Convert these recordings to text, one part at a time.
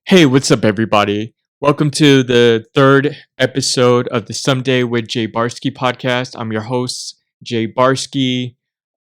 Hey, what's up, everybody? Welcome to the third episode of the Someday with Jay Barsky podcast. I'm your host, Jay Barsky.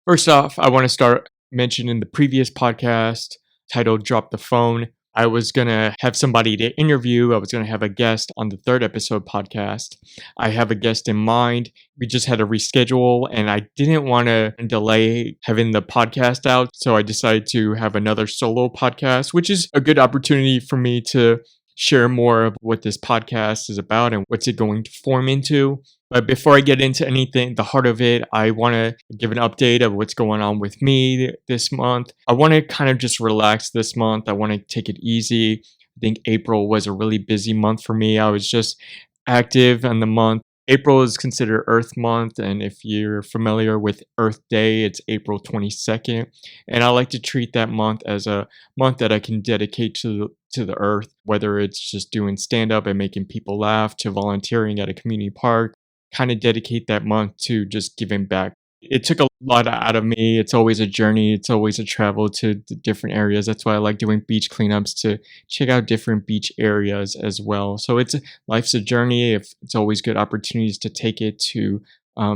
First off, I want to start mentioning the previous podcast titled Drop the Phone. I was going to have somebody to interview. I was going to have a guest on the third episode podcast. I have a guest in mind. We just had to reschedule, and I didn't want to delay having the podcast out. So I decided to have another solo podcast, which is a good opportunity for me to share more of what this podcast is about and what's it going to form into. But before I get into anything, the heart of it, I want to give an update of what's going on with me this month. I want to kind of just relax this month. I want to take it easy. I think April was a really busy month for me. I was just active in the month. April is considered Earth Month, and if you're familiar with Earth Day, it's April 22nd. And I like to treat that month as a month that I can dedicate to the earth, whether it's just doing stand up and making people laugh, to volunteering at a community park. Kind of dedicate that month to just giving back. It took a lot out of me. It's always a journey. It's always a travel to the different areas. That's why I like doing beach cleanups, to check out different beach areas as well. So life's a journey. If it's always good opportunities to take it to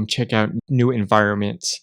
check out new environments.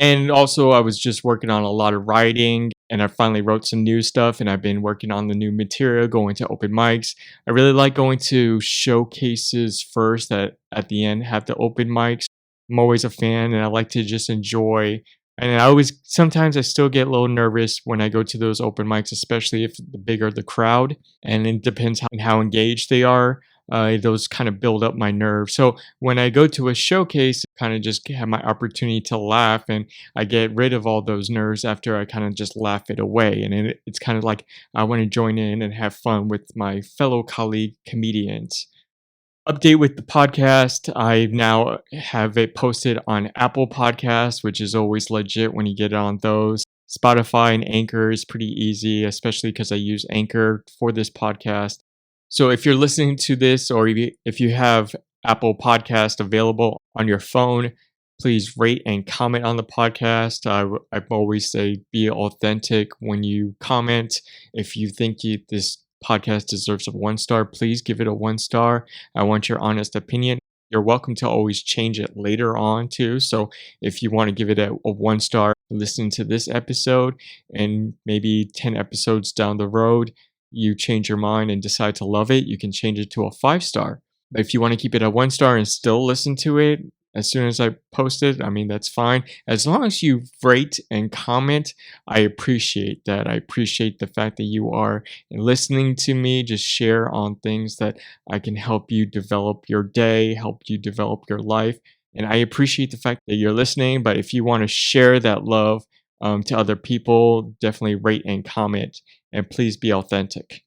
And also, I was just working on a lot of writing, and I finally wrote some new stuff, and I've been working on the new material, going to open mics. I really like going to showcases first, that at the end have the open mics. I'm always a fan, and I like to just enjoy. And sometimes I still get a little nervous when I go to those open mics, especially if the bigger the crowd, and it depends on how engaged they are. Those kind of build up my nerves. So when I go to a showcase, I kind of just have my opportunity to laugh, and I get rid of all those nerves after I kind of just laugh it away. And it's kind of like I want to join in and have fun with my fellow colleague comedians. Update with the podcast. I now have it posted on Apple Podcasts, which is always legit when you get on those. Spotify and Anchor is pretty easy, especially because I use Anchor for this podcast. So if you're listening to this, or if you have Apple Podcast available on your phone, please rate and comment on the podcast. I always say be authentic when you comment. If you think this podcast deserves a 1 star, please give it a 1 star. I want your honest opinion. You're welcome to always change it later on too. So if you want to give it a 1 star, listen to this episode, and maybe 10 episodes down the road, you change your mind and decide to love it, you can change it to a 5 star. But if you want to keep it at 1 star and still listen to it as soon as I post it, I mean, that's fine. As long as you rate and comment, I appreciate that. I appreciate the fact that you are listening to me just share on things that I can help you develop your day, help you develop your life. And I appreciate the fact that you're listening. But if you want to share that love to other people, definitely rate and comment. And please be authentic.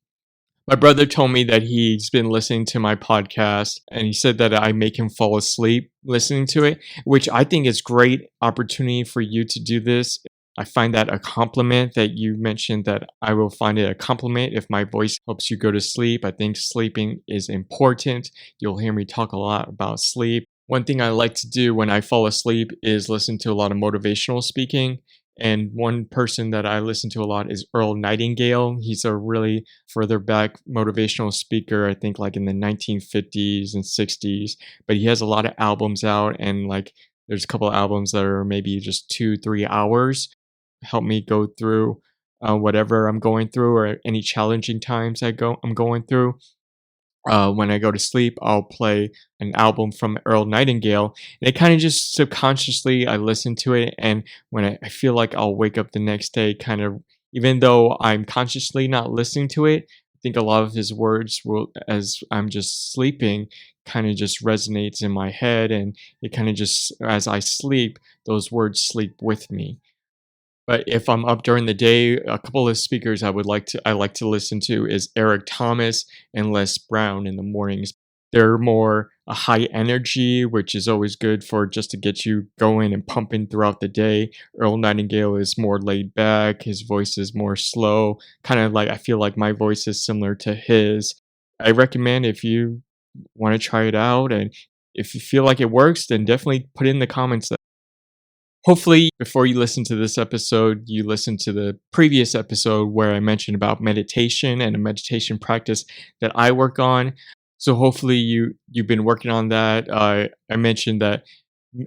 My brother told me that he's been listening to my podcast, and he said that I make him fall asleep listening to it, which I think is great opportunity for you to do this. I find that a compliment that you mentioned, that I will find it a compliment if my voice helps you go to sleep. I think sleeping is important. You'll hear me talk a lot about sleep. One thing I like to do when I fall asleep is listen to a lot of motivational speaking. And one person that I listen to a lot is Earl Nightingale. He's a really further back motivational speaker, I think like in the 1950s and 60s. But he has a lot of albums out, and like there's a couple of albums that are maybe just 2-3 hours. Help me go through whatever I'm going through, or any challenging times I'm going through. When I go to sleep, I'll play an album from Earl Nightingale, and it kind of just subconsciously I listen to it. And when I feel like I'll wake up the next day, kind of, even though I'm consciously not listening to it, I think a lot of his words will, as I'm just sleeping, kind of just resonates in my head, and it kind of just, as I sleep, those words sleep with me. But if I'm up during the day, a couple of speakers I like to listen to is Eric Thomas and Les Brown in the mornings. They're more a high energy, which is always good for just to get you going and pumping throughout the day. Earl Nightingale is more laid back. His voice is more slow, kind of like, I feel like my voice is similar to his. I recommend, if you want to try it out, and if you feel like it works, then definitely put in the comments Hopefully, before you listen to this episode, you listen to the previous episode where I mentioned about meditation and a meditation practice that I work on. So hopefully you've been working on that. I mentioned that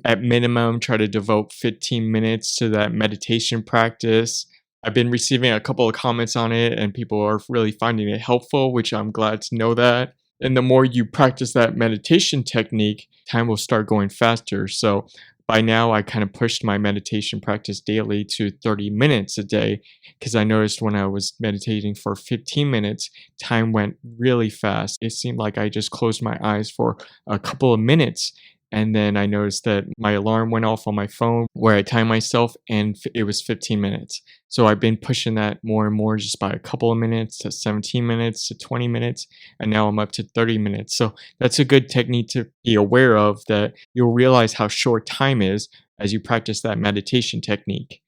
at minimum try to devote 15 minutes to that meditation practice. I've been receiving a couple of comments on it and people are really finding it helpful, which I'm glad to know that. And the more you practice that meditation technique, time will start going faster. So by now, I kind of pushed my meditation practice daily to 30 minutes a day because I noticed when I was meditating for 15 minutes, time went really fast. It seemed like I just closed my eyes for a couple of minutes. And then I noticed that my alarm went off on my phone where I time myself, and it was 15 minutes. So I've been pushing that more and more just by a couple of minutes to 17 minutes to 20 minutes. And now I'm up to 30 minutes. So that's a good technique to be aware of, that you'll realize how short time is as you practice that meditation technique.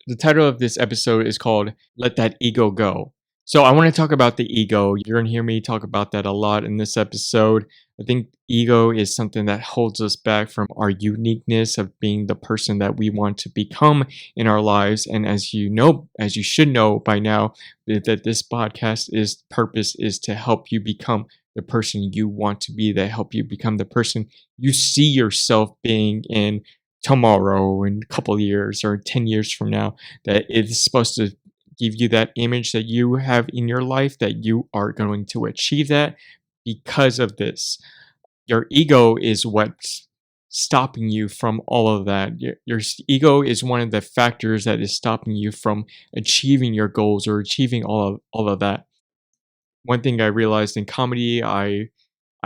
The title of this episode is called Let That Ego Go. So I want to talk about the ego. You're going to hear me talk about that a lot in this episode. I think ego is something that holds us back from our uniqueness of being the person that we want to become in our lives. And as you know, as you should know by now, that this podcast is purpose is to help you become the person you want to be, that help you become the person you see yourself being in tomorrow, in a couple of years, or 10 years from now, that it's supposed to give you that image that you have in your life, that you are going to achieve that because of this. Your ego is what's stopping you from all of that. Your ego is one of the factors that is stopping you from achieving your goals or achieving all of that. One thing I realized in comedy, I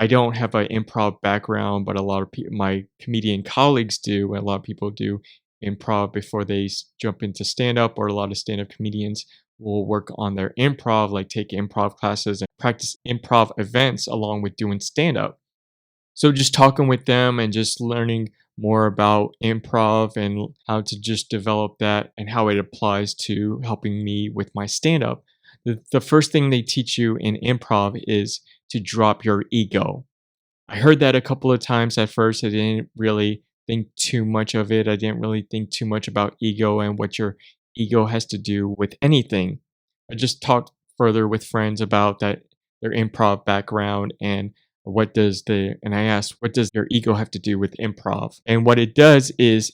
don't have an improv background, but a lot of my comedian colleagues do, and a lot of people do improv before they jump into stand up, or a lot of stand up comedians will work on their improv, like take improv classes and practice improv events along with doing stand up. So just talking with them and just learning more about improv and how to just develop that and how it applies to helping me with my stand up. The first thing they teach you in improv is to drop your ego. I heard that a couple of times at first. I didn't really think too much of it. I didn't really think too much about ego and what your ego has to do with anything. I just talked further with friends about that, their improv background, and and I asked, what does your ego have to do with improv? And what it does is,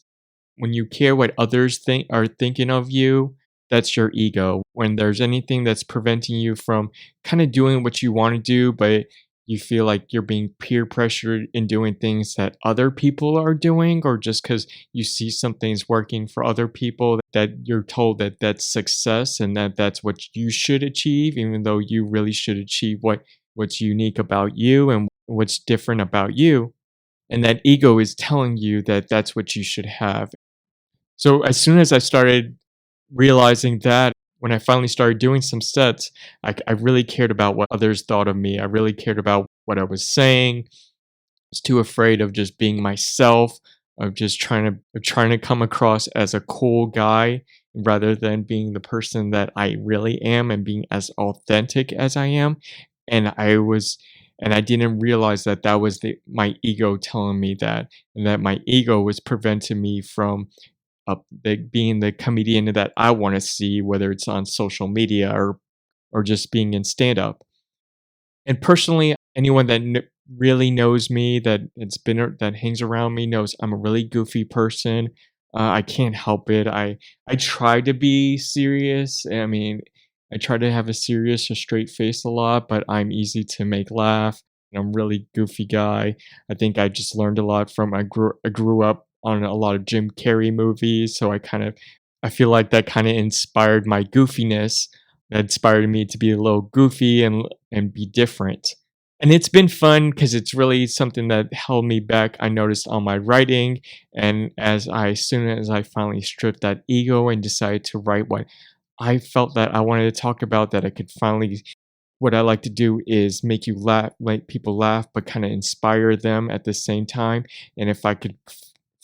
when you care what others are thinking of you, that's your ego. When there's anything that's preventing you from kind of doing what you want to do, but you feel like you're being peer pressured in doing things that other people are doing, or just because you see something's working for other people, that you're told that that's success and that that's what you should achieve, even though you really should achieve what's unique about you and what's different about you. And that ego is telling you that that's what you should have. So as soon as I started realizing that, when I finally started doing some sets, I really cared about what others thought of me. I really cared about what I was saying. I was too afraid of just being myself, of just trying to come across as a cool guy rather than being the person that I really am and being as authentic as I am. And I didn't realize that that was my ego telling me that, and that my ego was preventing me from being the comedian that I want to see, whether it's on social media or just being in stand up. And personally, anyone that really knows me, that hangs around me, knows I'm a really goofy person. I can't help it. I try to be serious. I mean, I try to have a serious or straight face a lot, but I'm easy to make laugh. And I'm a really goofy guy. I think I just learned a lot from I grew up on a lot of Jim Carrey movies, so I feel like that kind of inspired my goofiness. That inspired me to be a little goofy and be different. And it's been fun because it's really something that held me back. I noticed on my writing, and as soon as I finally stripped that ego and decided to write what I felt that I wanted to talk about, that I could finally, what I like to do is make you laugh, make people laugh, but kind of inspire them at the same time. And if I could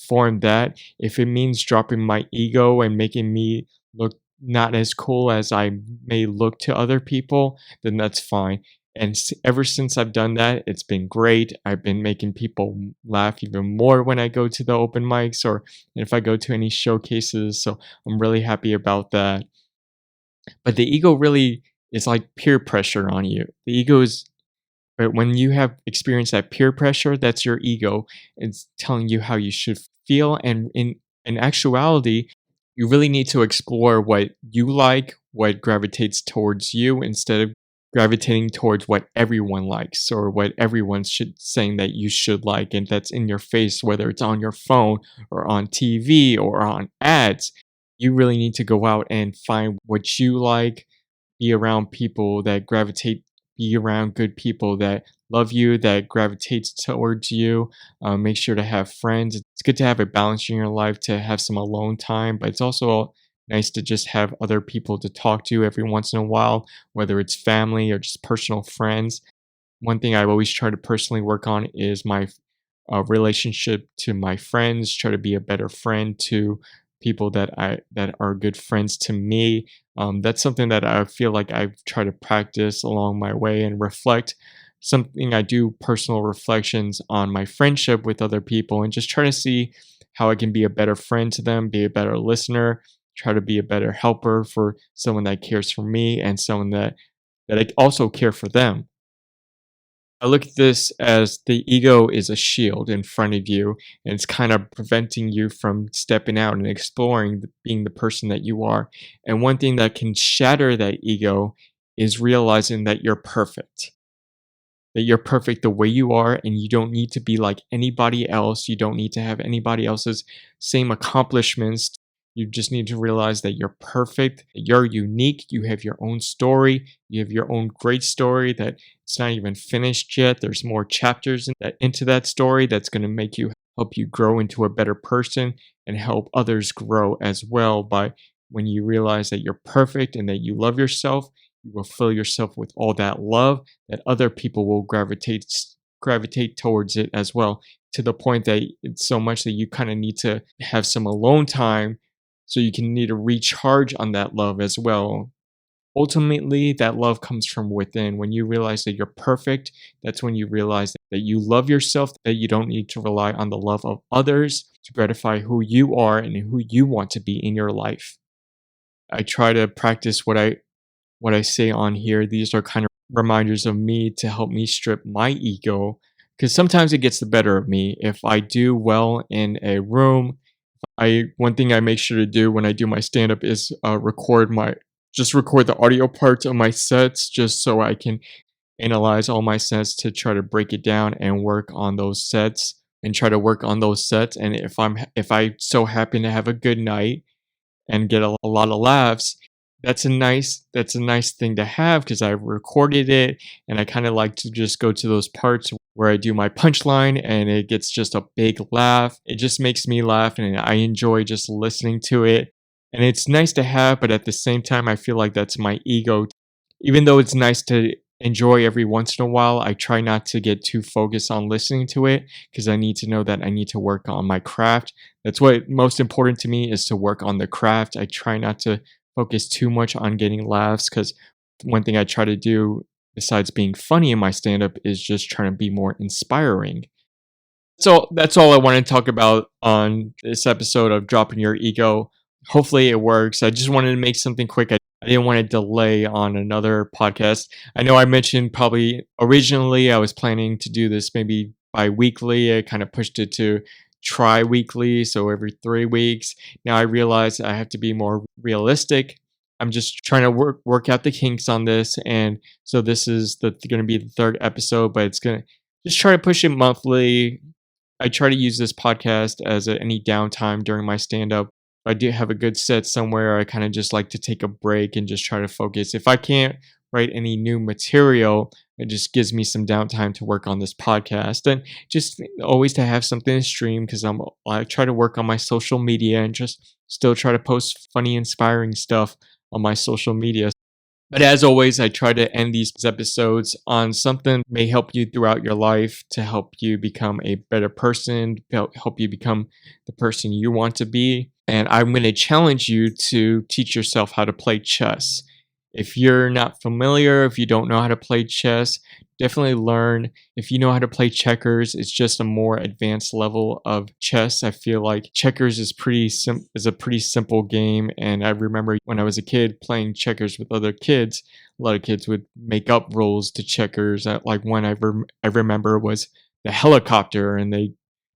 form that, if it means dropping my ego and making me look not as cool as I may look to other people, then that's fine. And ever since I've done that, it's been great. I've been making people laugh even more when I go to the open mics or if I go to any showcases. So I'm really happy about that. But the ego really is like peer pressure on you. The ego is, but when you have experienced that peer pressure, that's your ego. It's telling you how you should feel. And in actuality, you really need to explore what you like, what gravitates towards you instead of gravitating towards what everyone likes or what everyone's saying that you should like. And that's in your face, whether it's on your phone or on TV or on ads. You really need to go out and find what you like, be around people that gravitate, be around good people that love you, that gravitates towards you. Make sure to have friends. It's good to have a balance in your life, to have some alone time, but it's also nice to just have other people to talk to every once in a while, whether it's family or just personal friends. One thing I've always tried to personally work on is my relationship to my friends. Try to be a better friend to people that are good friends to me. That's something that I feel like I've tried to practice along my way and reflect. Something I do personal reflections on my friendship with other people and just try to see how I can be a better friend to them, be a better listener, try to be a better helper for someone that cares for me and someone that I also care for them. I look at this as the ego is a shield in front of you, and it's kind of preventing you from stepping out and exploring being the person that you are. And one thing that can shatter that ego is realizing that you're perfect the way you are, and you don't need to be like anybody else. You don't need to have anybody else's same accomplishments. You just need to realize that you're perfect, that you're unique, you have your own story, you have your own great story that it's not even finished yet. There's more chapters into that story that's going to make you help you grow into a better person and help others grow as well by when you realize that you're perfect and that you love yourself, you will fill yourself with all that love that other people will gravitate towards it as well, to the point that it's so much that you kind of need to have some alone time so you can need to recharge on that love as well. Ultimately, that love comes from within. When you realize that you're perfect, that's when you realize that you love yourself, that you don't need to rely on the love of others to gratify who you are and who you want to be in your life. I try to practice what I say on here. These are kind of reminders of me to help me strip my ego, because sometimes it gets the better of me. If I do well in a room, I one thing I make sure to do when I do my stand up is record the audio parts of my sets just so I can analyze all my sets to try to break it down and work on those sets and try to work on those sets. And if I so happen to have a good night and get a lot of laughs, that's a nice thing to have because I recorded it, and I kind of like to just go to those parts where I do my punchline and it gets just a big laugh. It just makes me laugh and I enjoy just listening to it. And it's nice to have, but at the same time I feel like that's my ego. Even though it's nice to enjoy every once in a while, I try not to get too focused on listening to it because I need to know that I need to work on my craft. That's what most important to me, is to work on the craft. I try not to focus too much on getting laughs, because one thing I try to do besides being funny in my stand up is just trying to be more inspiring. So that's all I want to talk about on this episode of Dropping Your Ego. Hopefully it works. I just wanted to make something quick. I didn't want to delay on another podcast. I know I mentioned probably originally I was planning to do this maybe bi-weekly. I kind of pushed it to tri-weekly, so every 3 weeks. Now I realize I have to be more realistic. I'm just trying to work out the kinks on this, and so this is going to be the third episode, but it's going to just try to push it monthly. I try to use this podcast as any downtime during my stand up. If I do have a good set somewhere, I kind of just like to take a break and just try to focus. If I can't write any new material, it just gives me some downtime to work on this podcast, and just always to have something to stream, because I try to work on my social media and just still try to post funny, inspiring stuff on my social media. But as always, I try to end these episodes on something that may help you throughout your life, to help you become a better person, help you become the person you want to be. And I'm going to challenge you to teach yourself how to play chess. If you're not familiar, if you don't know how to play chess, definitely learn. If you know how to play checkers, it's just a more advanced level of chess. I feel like checkers is a pretty simple game, and I remember when I was a kid playing checkers with other kids. A lot of kids would make up rules to checkers. Like one I remember was the helicopter, and they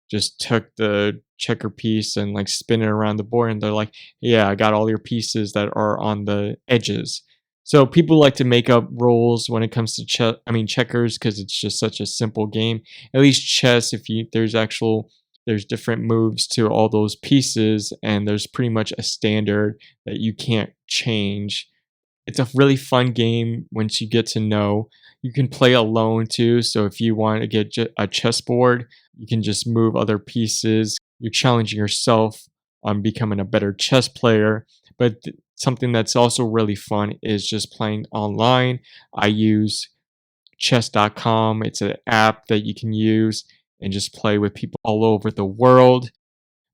just took the checker piece and like spin it around the board, and they're like, "Yeah, I got all your pieces that are on the edges." So people like to make up rules when it comes to checkers, because it's just such a simple game. At least chess, if you there's different moves to all those pieces, and there's pretty much a standard that you can't change. It's a really fun game once you get to know. You can play alone too, so if you want to get a chessboard, you can just move other pieces. You're challenging yourself on becoming a better chess player. But something that's also really fun is just playing online. I use chess.com. It's an app that you can use and just play with people all over the world.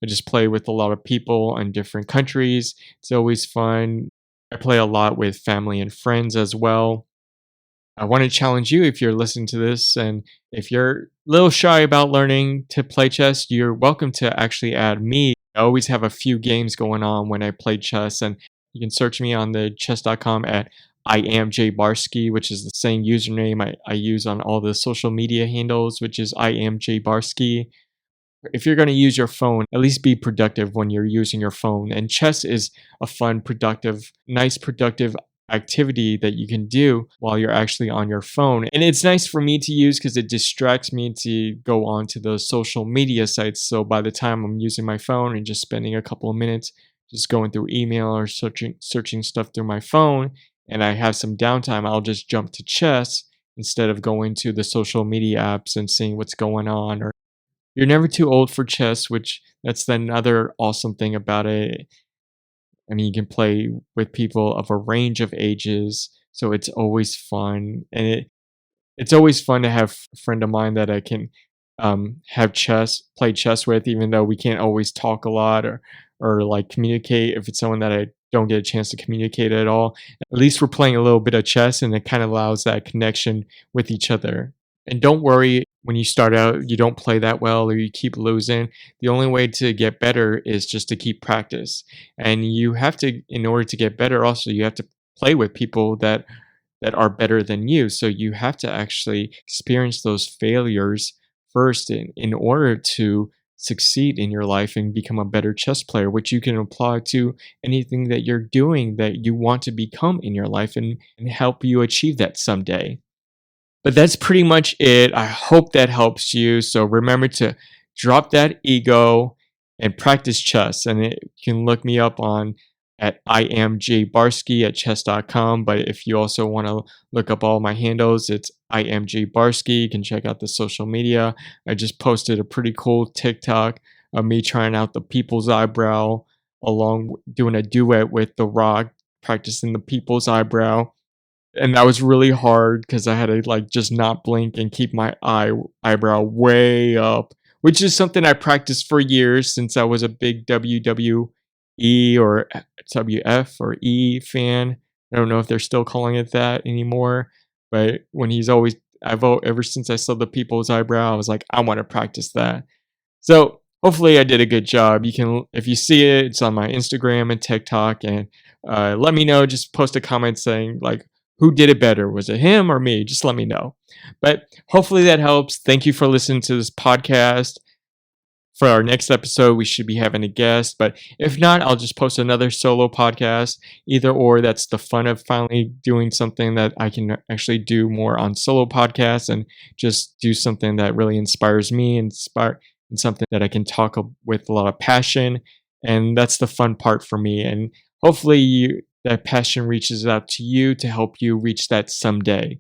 I just play with a lot of people in different countries. It's always fun. I play a lot with family and friends as well. I want to challenge you, if you're listening to this and if you're a little shy about learning to play chess, you're welcome to actually add me. I always have a few games going on when I play chess, and you can search me on the chess.com at I am Jay Barsky, which is the same username I use on all the social media handles, which is I am Jay Barsky. If you're going to use your phone, at least be productive when you're using your phone. And chess is a fun, productive, nice, productive activity that you can do while you're actually on your phone. And it's nice for me to use because it distracts me to go on to those social media sites. So by the time I'm using my phone and just spending a couple of minutes just going through email or searching stuff through my phone, and I have some downtime, I'll just jump to chess instead of going to the social media apps and seeing what's going on. Or you're never too old for chess, which that's another awesome thing about it. I mean, you can play with people of a range of ages, so it's always fun. And it's always fun to have a friend of mine that I can play chess with, even though we can't always talk a lot or like communicate. If it's someone that I don't get a chance to communicate at all, at least we're playing a little bit of chess, and it kind of allows that connection with each other. And don't worry when you start out, you don't play that well or you keep losing. The only way to get better is just to keep practice. And you have to, in order to get better, also, you have to play with people that are better than you. So you have to actually experience those failures first in order to succeed in your life and become a better chess player, which you can apply to anything that you're doing that you want to become in your life, and help you achieve that someday. But that's pretty much it. I hope that helps you. So remember to drop that ego and practice chess. And you can look me up on at I am J Barsky at chess.com. But if you also want to look up all my handles, it's I am J Barsky. You can check out the social media. I just posted a pretty cool TikTok of me trying out the people's eyebrow, doing a duet with The Rock, practicing the people's eyebrow. And that was really hard because I had to like just not blink and keep my eyebrow way up, which is something I practiced for years since I was a big WWE or WF or E fan. I don't know if they're still calling it that anymore, but when ever since I saw the people's eyebrow, I was like, I want to practice that. So hopefully I did a good job. You can, if you see it, it's on my Instagram and TikTok, and let me know. Just post a comment saying like, who did it better? Was it him or me? Just let me know. But hopefully that helps. Thank you for listening to this podcast. For our next episode, we should be having a guest. But if not, I'll just post another solo podcast. Either or, that's the fun of finally doing something that I can actually do more on solo podcasts and just do something that really inspires me, and something that I can talk with a lot of passion. And that's the fun part for me. And hopefully that passion reaches out to you to help you reach that someday.